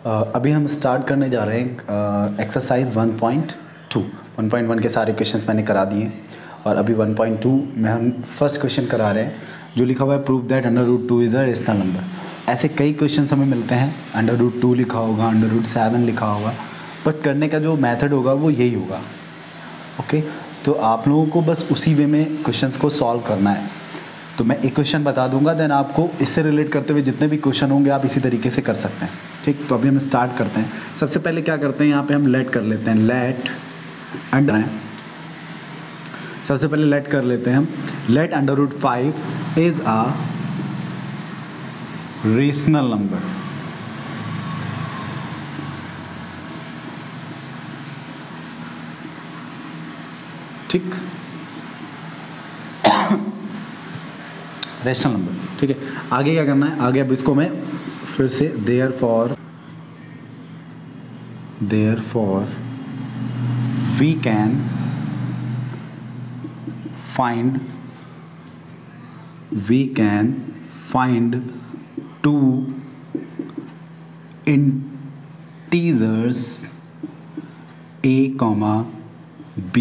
अभी हम स्टार्ट करने जा रहे हैं एक्सरसाइज 1.2। 1.1 के सारे क्वेश्चंस मैंने करा दिए और अभी 1.2 में हम फर्स्ट क्वेश्चन करा रहे हैं जो लिखा हुआ है prove that √2 is a rational number. ऐसे कई क्वेश्चंस हमें मिलते हैं, √2 लिखा होगा, √7 लिखा होगा, बट करने का जो मेथड होगा वो यही होगा। ओके, तो आप लोगों को बस उसी वे में क्वेश्चंस को सॉल्व करना है। तो मैं एक क्वेश्चन बता दूंगा, देन आपको इससे रिलेट करते हुए जितने भी क्वेश्चन होंगे आप इसी तरीके से कर सकते हैं। ठीक, तो अभी हम स्टार्ट करते हैं। सबसे पहले क्या करते हैं, यहाँ पे हम लेट कर लेते हैं, लेट अंडर, सबसे पहले लेट कर लेते हैं हम, let √5 is a rational number. ठीक, रेशनल नंबर। ठीक है, आगे क्या करना है, आगे अब इसको मैं फिर से therefore we can find two integers a, b,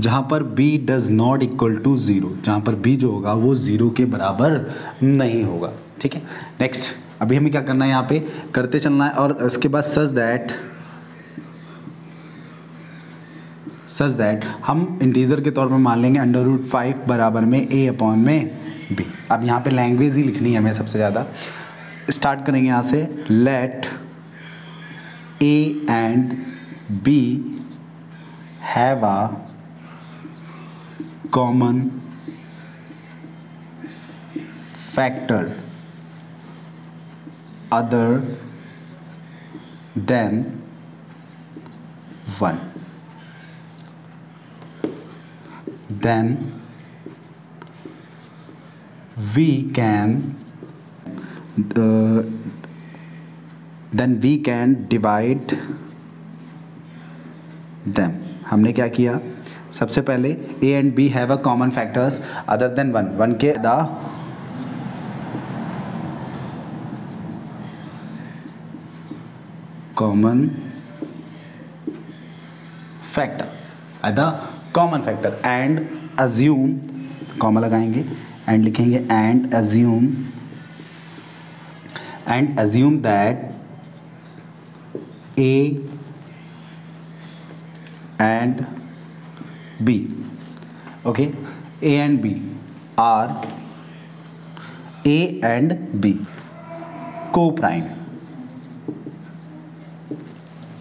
जहाँ पर b does not equal to 0, जहाँ पर b जो होगा वो 0 के बराबर नहीं होगा। ठीक है, नेक्स्ट अभी हमें क्या करना है, यहाँ पे करते चलना है और इसके बाद सच दैट हम इंटीजर के तौर पर मान लेंगे √5 बराबर में a/b। अब यहाँ पे लैंग्वेज ही लिखनी है हमें सबसे ज़्यादा। स्टार्ट करेंगे यहाँ से, let a and b have a common factor other than 1, then we can divide them। हमने क्या किया, सबसे पहले a and b have a common factors other than 1 के the common factor and assume, comma लगाएंगे एंड लिखेंगे and assume that a and b, okay, a and b co-prime।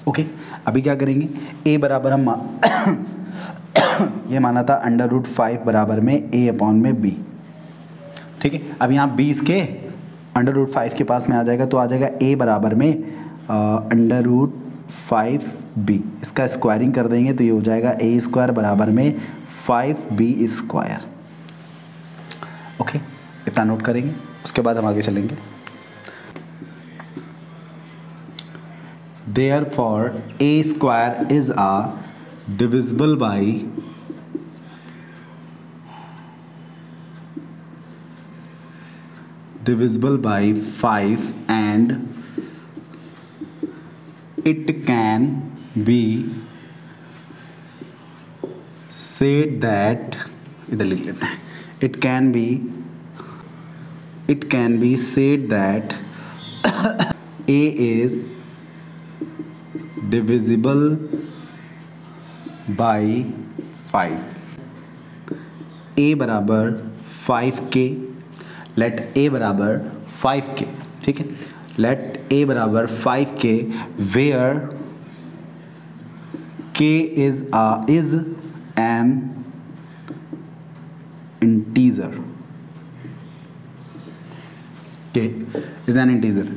Okay, अभी क्या करेंगे, a बराबर हम ये माना था √5 बराबर में a/b। ठीक है, अब यहाँ b इसके √5 के पास में आ जाएगा, तो आ जाएगा a बराबर में √5b। इसका स्क्वायरिंग कर देंगे तो ये हो जाएगा a² बराबर में 5b²। ओके, इतना नोट करेंगे, उसके बाद हम आगे चलेंगे। Therefore a² is divisible by 5 and it can be said that, इधर लिख लेते हैं, it can be said that a is divisible by 5। a बराबर 5k, लेट a बराबर 5k। ठीक है, लेट a बराबर 5k where k is an integer। k is an integer।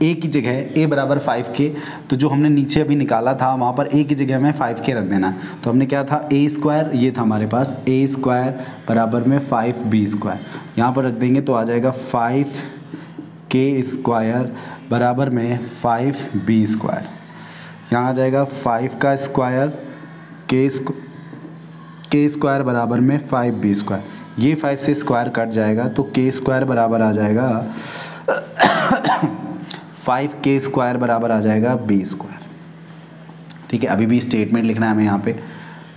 a की जगह a बराबर 5k, तो जो हमने नीचे अभी निकाला था वहाँ पर a की जगह में 5k रख देना। तो हमने क्या था, a², ये था हमारे पास a² बराबर में 5b², यहाँ पर रख देंगे तो आ जाएगा 5k² बराबर में 5b²। यहाँ आ जाएगा 5 का स्क्वायर k² बराबर में 5b²। ये 5 से स्क्वायर कट जाएगा तो k² बराबर आ जाएगा 5k² बराबर आ जाएगा b²। ठीक है, अभी भी स्टेटमेंट लिखना है हमें यहाँ पे।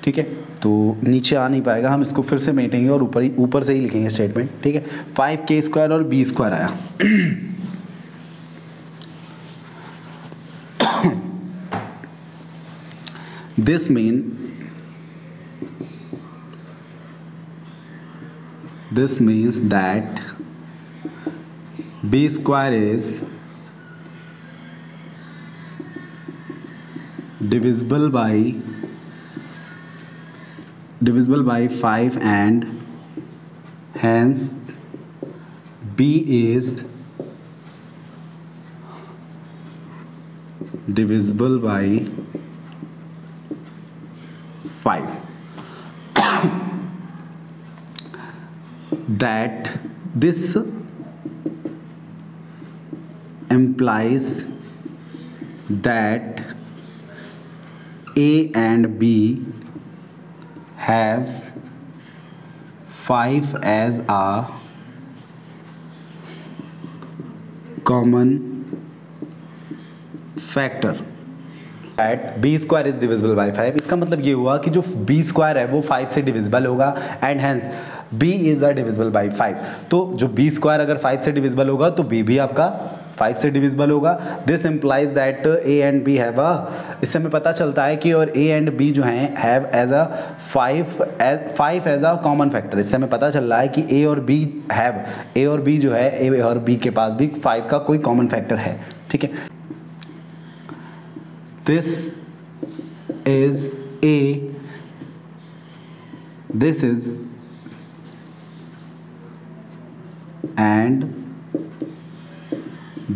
ठीक है, तो नीचे आ नहीं पाएगा, हम इसको फिर से मेटेंगे और ऊपर से ही लिखेंगे स्टेटमेंट। ठीक है, 5k² और b² आया। This means that b² is divisible by 5 and hence b is divisible by 5. That this implies that A and B have 5 as a common factor. At b² is divisible by 5, इसका मतलब ये हुआ कि जो b² है वो 5 से divisible होगा and hence b is a divisible by 5। तो जो b² अगर 5 से डिविजिबल होगा तो b भी आपका 5 से डिविजिबल होगा। This implies that a and b have अ, इससे हमें पता चलता है कि और a एंड b जो हैं have as a 5 as a common factor. इससे हमें पता चल रहा है कि a और b हैव, a और b जो है, a और b के पास भी 5 का कोई कॉमन फैक्टर है। ठीक है, this is and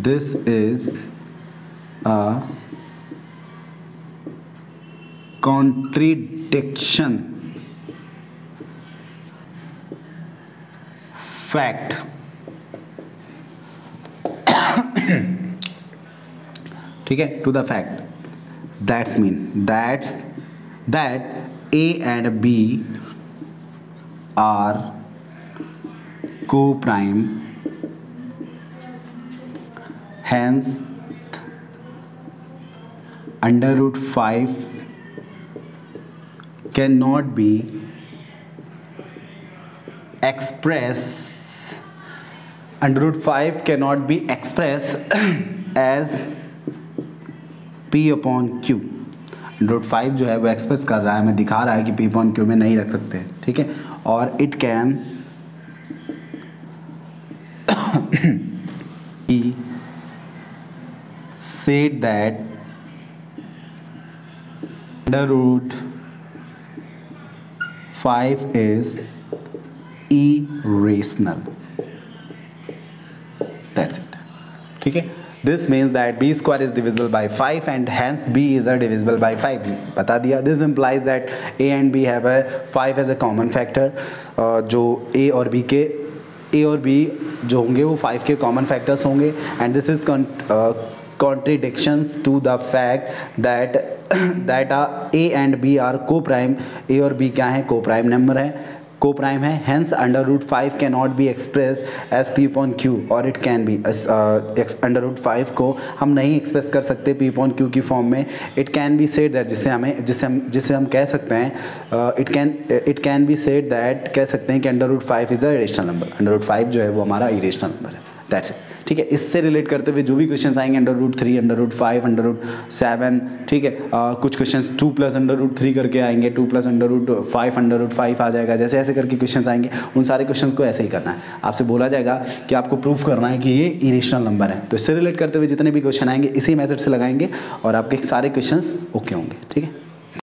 this is a contradiction fact। ठीक है, to the fact that A and B are co-prime, hence under root 5 cannot be expressed, under root 5 cannot be expressed as P upon Q। Root 5 जो है वो express कर रहा है, हमें दिखा रहा है कि P upon Q में नहीं रख सकते। ठीक है, और it can be said that under root 5 is irrational। That's it। ठीक है, this means that b² is divisible by 5 and hence b is a divisible by 5 बता दिया। this implies that a and b have a 5 as a common factor। जो a और b जो होंगे वो 5 के कॉमन फैक्टर्स होंगे and this is contradictions to the fact that a and b are co-prime। a और b क्या है, co-prime नंबर है, co-prime है, hence under root 5 cannot be expressed as p upon q और it can be under root 5 को हम नहीं express कर सकते p upon q की फॉर्म में। it can be said that जिसे हम कह सकते हैं it can be said that कह सकते हैं कि under root 5 is a irrational number। under root 5 जो है वो हमारा irrational number है। That's it। ठीक है, इससे रिलेट करते हुए जो भी क्वेश्चंस आएंगे under root 3, under root 5, under root 7, ठीक है, कुछ क्वेश्चंस 2 प्लस अंडर रूट 3 करके आएंगे, 2 plus under root 5 under root 5 आ जाएगा। जैसे ऐसे करके क्वेश्चंस आएंगे, उन सारे क्वेश्चंस को ऐसे ही करना है। आपसे बोला जाएगा कि आपको प्रूफ करना है कि ये इरेशनल नंबर है, तो इससे रिलेट करते हुए जितने भी क्वेश्चन आएंगे इसी मेथड से लगाएंगे और आपके सारे क्वेश्चंस ओके होंगे। ठीक है।